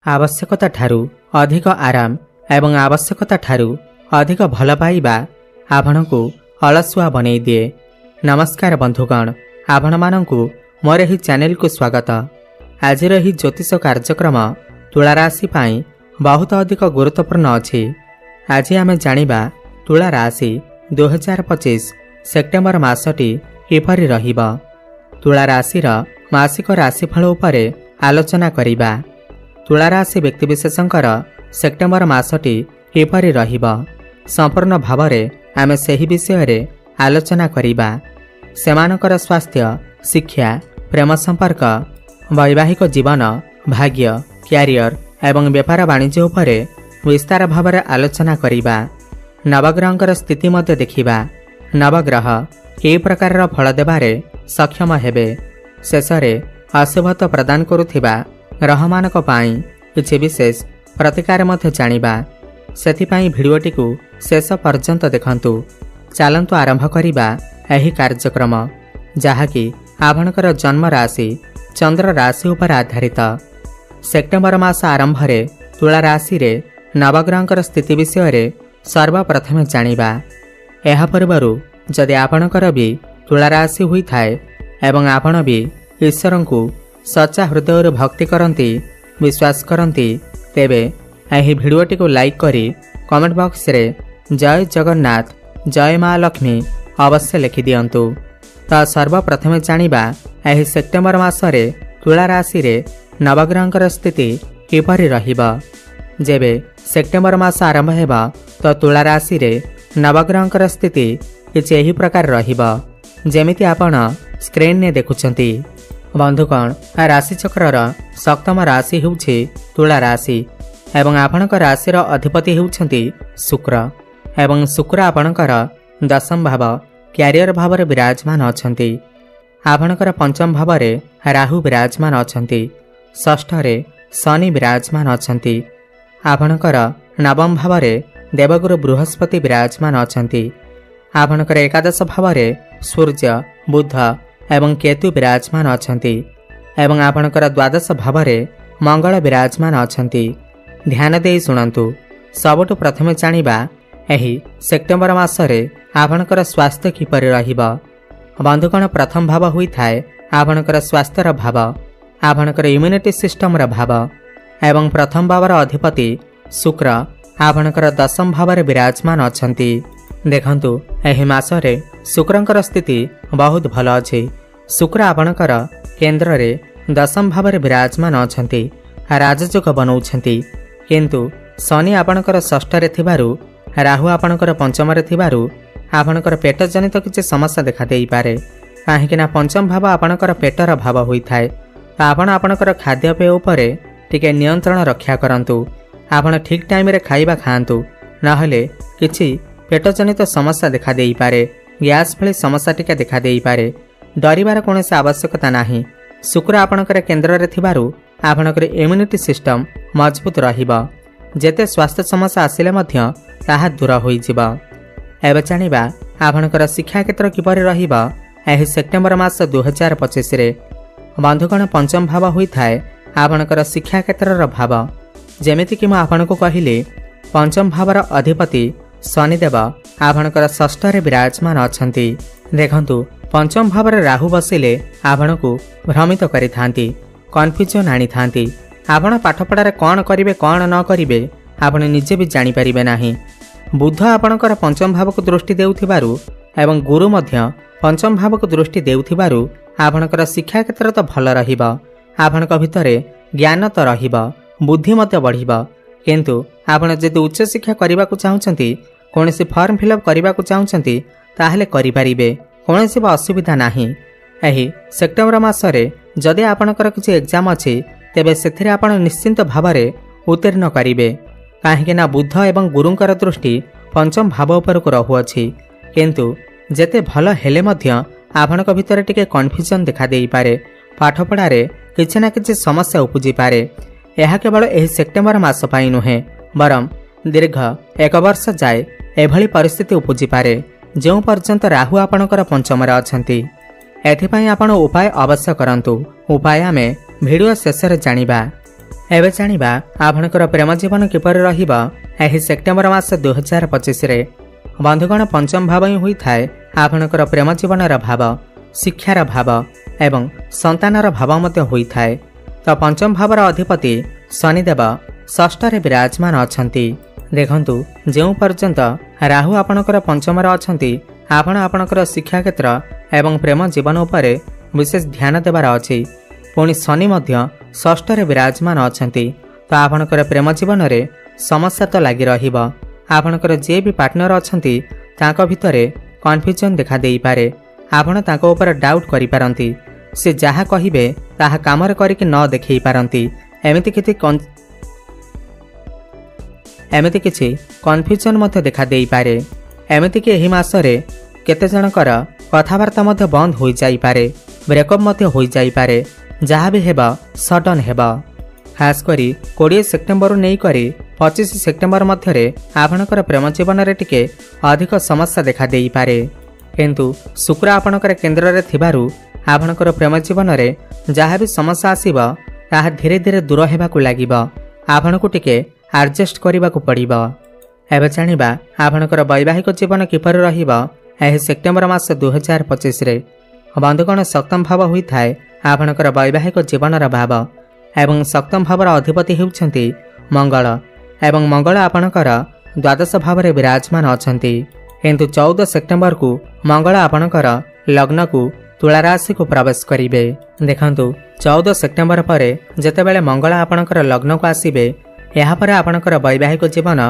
आवश्यकता ठारू अधिक आराम एवं आवश्यकता ठारू अधिक भल पाइबा आपणको अलसुआ बनई दिए। नमस्कार बंधुगण, आपण मानंकु मोर एही चैनल को स्वागत। आज रही ज्योतिष कार्यक्रम तुला राशि पाई बहुत अधिक गुरुत्वपूर्ण अछि। आज आमे जानिबा तुला राशि 2025 सेप्टेम्बर मासटी किपरि रहिबा। तुला राशिर मासिक राशिफल उपरे आलोचना करिबा। तुला राशि व्यक्तिविशेषंकर सेप्टेम्बर मासटी किपरि रहिबा संपूर्ण भावरे आमे सही विषय रे आलोचना करिबा। सेमानकर स्वास्थ्य, शिक्षा, प्रेम संपर्क, वैवाहिक जीवन, भाग्य, क्यारियर एवं व्यापार वाणिज्य उपरे विस्तार भावरे आलोचना करिबा। नवग्रहंकर स्थिति मध्य देखिबा। नवग्रह के प्रकार फल देबारे सक्षम हेबे। शेषरे अशुभत्व प्रदान करुथिबा ग्रहमानक पाई किछि विशेष प्रतिकार मध्य जानिबा। सेथिपाई भिडियोटी को शेष पर्यंत देखंतु। चलंतु आरंभ करिबा एही कार्यक्रम, जहाँकि आपणकर जन्म राशि चंद्र राशि उपर आधारित। सेप्टेम्बर मास आरंभ रे तुला राशि रे नवग्रहंकर स्थिति विषय रे सर्वप्रथमे जानिबा। एहा पूर्वरु जदि आपणकर भी तुला राशि हुई थाए एवं आपण भी ईश्वर को सच्चा हृदय भक्ति करती, विश्वास करती, तेबे एही भिडियोटी को लाइक करी कमेंट बॉक्स रे जय जगन्नाथ, जय माँ लक्ष्मी अवश्य लिखि दियंतु। तो सर्वप्रथमे जानिबा एही सेप्टेम्बर मासरे तुला राशि रे नवग्रहंकर स्थिति किपरि रहिबा। जेबे सेप्टेम्बर मास आरंभ हेबा तो तुला राशि रे नवग्रहंकर स्थिति किछि एही प्रकार रहिबा जेमिति आपण स्क्रीन ने देखुछंती। बंधुगण, राशि चक्रर सप्तम राशि हेउछि तुला राशि एवं आपणक राशिर अधिपति हेउछंती शुक्र एवं शुक्र आपणकर दशम भाव क्यारियर भाव रे विराजमान अछंती। आपणकर पंचम भाव रे राहु विराजमान अछंती। षष्ठ रे शनि विराजमान अछंती। आपणकर नवम भाव रे देवगुरु बृहस्पति विराजमान अछंती। आपणकर एकादश भाव रे सूर्य, बुध एवं केतु विराजमान अछंती एवं आपणकर द्वादश भाव रे मंगल विराजमान अछंती। ध्यान देई सुनंतु। सबुठु प्रथमे जानिबा एही सेप्टेम्बर मासरे आपणकर स्वास्थ्य किपरि रहिबा। बंधुगण, प्रथम भाव होई थाए आपणकर स्वास्थ्यर भाव, आपणकर इम्यूनिटी सिस्टम रा भाव एवं प्रथम भावर अधिपति शुक्र आपणकर दशम भाव रे विराजमान अछंती। देखंतु एही मासरे शुक्रंकर स्थिति बहुत भल अछि। शुक्र आपणकर केंद्र रे दशम भाव रे विराजमान अछंती, राजयोग बनौछंती। किंतु शनि आपणकर षष्ठ रे थिबारु, राहु आपणकर पंचम रे थिबारु आपणकर पेट जनित किछि समस्या देखा देई पारे। काहेकि ना पंचम भाव आपणकर पेटर भाव होई थाए। तो आपण आपणकर खाद्यपेय उपरे टिके नियंत्रण रक्षा करंतु। आपण ठीक टाइम रे खाइबा खांतु, नहले किछि पेट जनित समस्या देखा देई पारे। गैस भली समस्या टिके देखा देई पारे। डरिबार कोनोसी आवश्यकता नाही। शुक्र आपणकर केंद्र रे थिबारु आपणकर इम्यूनिटी सिस्टम मजबूत रहिबा। जेते स्वास्थ्य समस्या आसिले मध्य ताहा दूर होई जिबा। एबे जानिबा आपणकर शिक्षा क्षेत्र किपरि रहिबा एही सेप्टेम्बर मास 2025 रे। बंधुगण, पंचम भाव होई थाए आपणकर शिक्षा क्षेत्रर भाव। जेमिति कि म आपणको कहिले पंचम भावर अधिपति शनिदेव आपणकर षष्ठ रे विराजमान अछंती। देखंतु पंचम भावर राहु बसिले आपणको भ्रमित करिथांती, कन्फ्यूजन आनी थांती। आपण पाठपढ़ारे कौन करिवे कौन न करिवे आपण निजे भी जानि परिबे नाही। बुध आपणकर पंचम भाव को दृष्टि देउथिबारु एवं गुरु मध्य पंचम भाव को दृष्टि देउथिबारु आपणकर शिक्षा क्षेत्र तो भल रहिबा। आपणक भितरे ज्ञान तो रहिबा, बुद्धि मध्य बढ़िबा। किंतु आपण जदि उच्च शिक्षा करबा को चाहुचंती, कोनोसी फॉर्म फिलअप करबा को चाहुचंती, ताहले करि परिबे, कोनोसी असुविधा नाही। एही सेप्टेम्बर मासरे जदि आपणकर किछि एग्जाम अछि तेबे सेथिरे आपण निश्चिंत भावरे उत्तीर्ण करिवे। काहेकि ना बुध एवं गुरुंकर दृष्टि पंचम भाव उपर को रहुअछि। किंतु जेते भल हेले मध्य आपणक भितरे टिके कन्फ्यूजन देखा देई पारे। पाठपढ़ारे किछि ना किछि समस्या उपजि पारे। यह केवल एही सेप्टेम्बर मास पाई नुहे, बरम दीर्घ 1 वर्ष जाए एभली परिस्थिति उपजि पारे जो पर्यंत राहु आपणकर पंचम रे अछंती। एथिपाई आपण उपाय अवश्य करंतु। उपाय आमे वीडियो शेष रे जानिबा। एबे जानिबा आपणकर प्रेम जीवन किपर रहिबा एही सेप्टेम्बर मास 2025 रे। बंधुगण पंचम भाव ही होई थाए आपणकर प्रेम जीवनर भाव, शिक्षार भाव एवं संतानर भाव मध्य होई थाए। तो पंचम भावर अधिपति शनिदेव षष्ठ रे विराजमान अछंती। देखंतु जेउ पर्यंत राहु आपणकर पंचमर अछंती आपण आपणकर शिक्षा क्षेत्र एवं प्रेम जीवन उपरे विशेष ध्यान देवार अछि। पुणी शनि मध्य षष्ठ रे विराजमान अछंती। तो आपणकर प्रेम जीवन रे समस्या तो लागि रहिबा। आपणकर जे भी पार्टनर अछंती ताको भितरे कन्फ्यूजन देखा देई पारे। आपण ताको ऊपर डाउट करि पारंती। से जहा कहिबे ताहा कामर करिके न देखै पारंती। एमिति किछि कन्फ्यूजन मध्य देखा देई पारे। एमिति कि एही मासरे केते जनकर कथावार्ता मध्य बंद होई जाई पारे, ब्रेकअप मध्य होई जाई पारे। जहा भी हेबा सडन हेबा। खास करी 20 सेप्टेम्बर नहीं करी 25 सेप्टेम्बर मध्य आपणकर प्रेम जीवन रे टिके अधिक समस्या देखा देई पारे। किंतु शुक्र आपणकर केंद्र रे थिबारु आपणकर प्रेम जीवन रे जहा भी समस्या आसीबा ताहा धीरे धीरे दूर हेबाकु लागिबा। आपणकु टिके एडजस्ट करिबाकु पड़िबा। एबे जानिबा आपणकर वैवाहिक जीवन किपर रहिबा एही सेप्टेम्बर मास 2025 रे। बंधुगण सप्तम भाव होई थाए आपणकर वैवाहिक जीवनर भाव एवं सप्तम भावर अधिपति हेउछंती मंगल एवं मंगल आपणकर द्वादश भाव रे विराजमान अछंती। किंतु 14 सेप्टेम्बर को मंगल आपणकर लग्न को तुला राशि को प्रवेश करिवे। देखंतु 14 सेप्टेम्बर परे जेतेबेले मंगल आपणकर लग्न को आसीबे एहा परे आपणकर वैवाहिक जीवन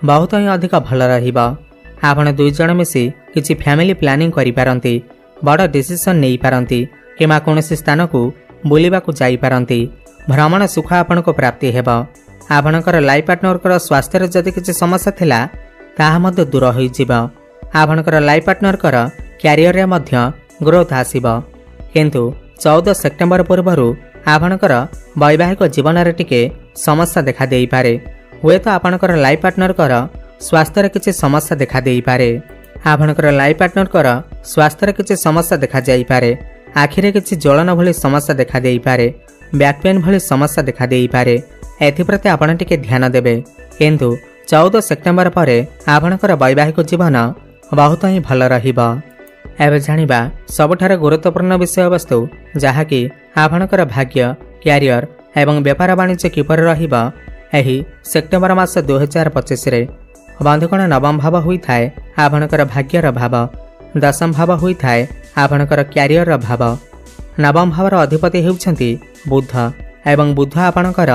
बहुत ही अधिक भल रहिबा। आपण दुई जण मिसी किछि फैमिली प्लानिंग करि पारंती, बड़ डिसीजन नहीं पारंती किमा कोनोसी स्थान को बुलिबा को जाई पारंती। भ्रमण सुख आपण को प्राप्ति हेबा। आपणकर लाइफ पार्टनर कर स्वास्थ्य रे जदि किछि समस्या थिला ताहा मध्य दूर होई जिबा। आपणकर लाइफ पार्टनर कर कैरियर रे मध्य ग्रोथ आसीबा। किंतु 14 सेप्टेम्बर पूर्वरु आपणकर वैवाहिक जीवन रे टिके समस्या देखा देई पारे। हुए तो आपणकर लाइफ पार्टनर कर स्वास्थ्य रे किछि समस्या देखा देई पारे। आपणकर लाइफ पार्टनर कर स्वास्थ्य रे किछि समस्या देखा जाई पारे। आखिरे किछि जलन भली समस्या देखा देई पारे। बैक पेन भली समस्या देखा देई पारे। एथिप्रति आपण टिके ध्यान देबे। किंतु 14 सेप्टेम्बर परे आपणकर वैवाहिक जीवन बहुत ही भल रहिबा। एबे जानिबा सबठार गुरुत्वपूर्ण विषय वस्तु जहाँकि आपणकर भाग्य, कैरियर एवं व्यापार वाणिज्य किपर रहिबा एही सेप्टेम्बर मास 2025 रे। बंधुगण नवम भाव होई थाए आपणकर भाग्यर भाव, दशम भाव होई थाए आपणकर कैरियर भाव। नवम भावर अधिपति हेउछंती बुध एवं बुध आपणकर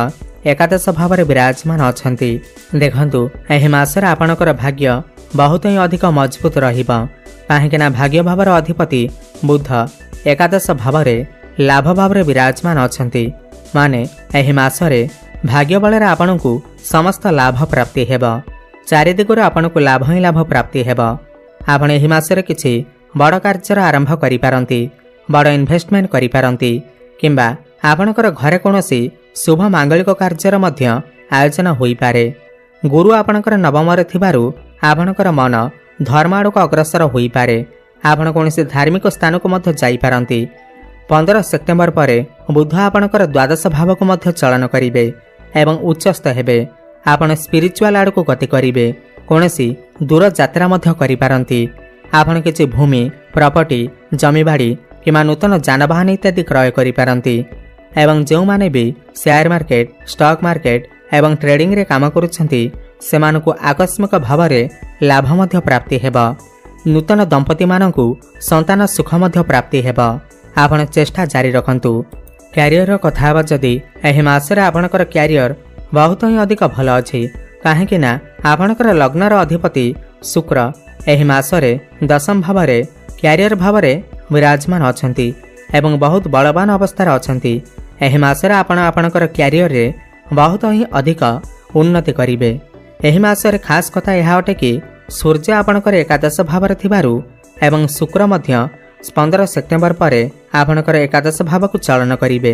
एकादश भाव रे विराजमान अछंती। देखंतु एही मासरे आपणकर भाग्य बहुत ही अधिक मजबूत रहिबा। काहेकिना भाग्य भावर अधिपति बुध एकादश भाव रे लाभ भाव रे विराजमान अछंती। माने एही मासरे भाग्य बଳରେ आपणकु समस्त लाभ प्राप्ति हेबा। चारि दिगुर आपणकु लाभ ही लाभ प्राप्ति हेबा। आपण एही मासरे किछि बड़ कार्यर आरंभ करि पारंती, बड़ इन्वेस्टमेंट करि पारंती किंबा आपणकर घरे कोनोसी शुभ मांगलिक कार्यर मध्य आयोजन होई पारे। गुरु आपणकर नवम रे थिबारु आपणकर मन धर्म आड़क अग्रसर होई पारे। आपण कोनोसी धार्मिक स्थान को मध्य जाई पारंती। 15 सेप्टेम्बर परे बुध आपणकर द्वादश भाव को मध्य चलन करिवे एवं उच्चस्थ हेबे। आपण स्पिरिचुअल आड़क गति करिवे। कोनोसी दूर यात्रा मध्य करि पारंती। आपण किछि भूमि, प्रॉपर्टी, जमीबाड़ी किमा नूतन जानवाहन इत्यादि क्रय करि पारंती। एवं जो माने भी शेयर मार्केट, स्टॉक मार्केट एवं ट्रेडिंग रे काम करुछंती सेमानकु आकस्मिक भाव रे लाभ मध्य प्राप्ति हेबा। नूतन दंपति मानकु संतान सुख मध्य प्राप्ति हेबा। आपण चेष्टा जारी रखंतु। कैरियर कथा हेबा जदि एही मासरे आपणकर कैरियर बहुत ही अधिक भल अछि। काहेकिना आपणकर लग्नर अधिपति शुक्र एही मासरे दशम भाव रे कैरियर भाव रे विराजमान अछंती एवं बहुत बलवान अवस्था अछंती। एही मासरे आपणकर कैरियर रे बहुत ही अधिक उन्नति करिवे। एही मासरे खास कथा यह अटे कि सूर्य आपणकर एकादश भाव रे थिबारु एवं शुक्र मध्य 15 सेप्टेम्बर परे आपणकर एकादश भाव को चलन करिवे।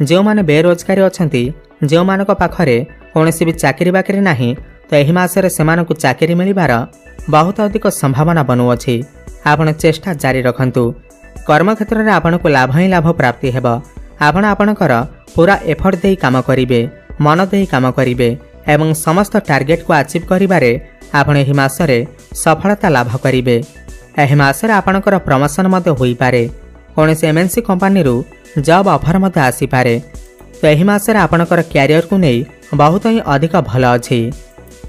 जो माने बेरोजगारी अछंती, जो मानक पाखरे कोनोसी भी चाकरी बाकरी नाही, तो एही मासरे सेमानकु चाकरी मिलिबार बहुत अधिक संभावना बनुअछि। आपण चेष्टा जारी रखंतु। कर्म क्षेत्र में आपको लाभ ही लाभ प्राप्ति हेबा। आपण आपणकर पूरा एफर्ट दे काम करिवे। मन देई काम करिवे एवं समस्त टार्गेट को अचीव करिबारे आपण एही मासरे सफलता लाभ करिवे। एही मासरे आपणकर प्रमोशन मध्य होई पारे। कोनोसी एमएनसी कंपनी रु जॉब ऑफर मध्य आसी पारे। तो एही मासरे आपणकर कैरियर को नहीं बहुत ही अधिक भल अछि।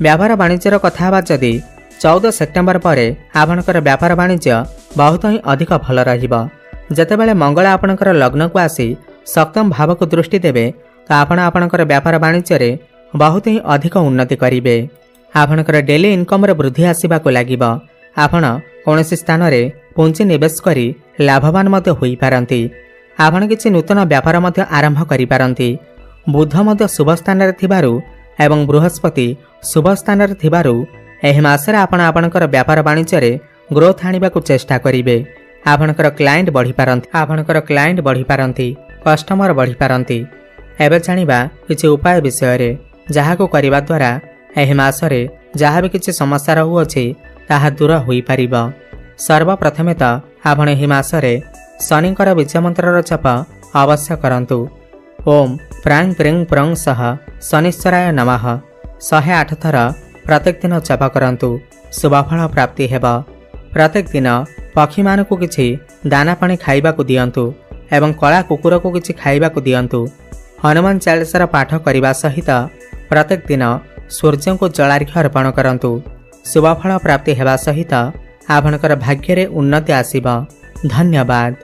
व्यापार वाणिज्यर कथा बा जदि 14 सेप्टेम्बर पर आपणकर व्यापार वाणिज्य बहुत ही अधिक भल रहिबो। जेतेबेले मंगल आपणकर लग्न को आसी सप्तम भाव को दृष्टि देबे तो आपण आपणकर व्यापार वाणिज्य रे बहुत ही अधिक उन्नति करिवे। आपणकर डेली इनकम रे वृद्धि आसीबा को लागिबो। आपण कोनोसी स्थान रे पूंजी निवेश करी लाभवान मध्य होई पारंती। आपण किछि नूतन व्यापार मध्य आरंभ करि पारंती। बुध मध्य शुभ स्थान रे थिबारु एवं बृहस्पति शुभ स्थान रे थिबारु एही मासरे आपण आपणकर व्यापार वाणिज्य रे ग्रोथ आनिबा को चेष्टा करिवे। आपणकर क्लाइंट बढ़ी पारंती, कस्टमर बढ़ी पारंती। एबे जानिबा किछि उपाय विषय रे जाहाको करिबा द्वारा एही मासरे जहाँ भी किछि समस्या रहुअछि ताहा दूर होई पारिबो। सर्वप्रथमे तो आपण एही मासरे शनिकर बीज मंत्रर जप अवश्य करंतु। ओम प्रांग प्रिंग प्रंग सह शनिश्चराय नमः 108 थर प्रत्येक दिन जप करंतु। शुभफल प्राप्ति हेब। प्रत्येक दिन पक्षी मानकु किछि दाना पानी खाइबा को दियंतु एवं कला कुकुर को किछि खाइबा को दियंतु। हनुमान चालीसार पाठ करने सहित प्रत्येक दिन सूर्य को जलार्घ्य अर्पण करंतु। शुभफल प्राप्ति हेबा सहित आपणकर भाग्य रे उन्नति आसीबा। धन्यवाद।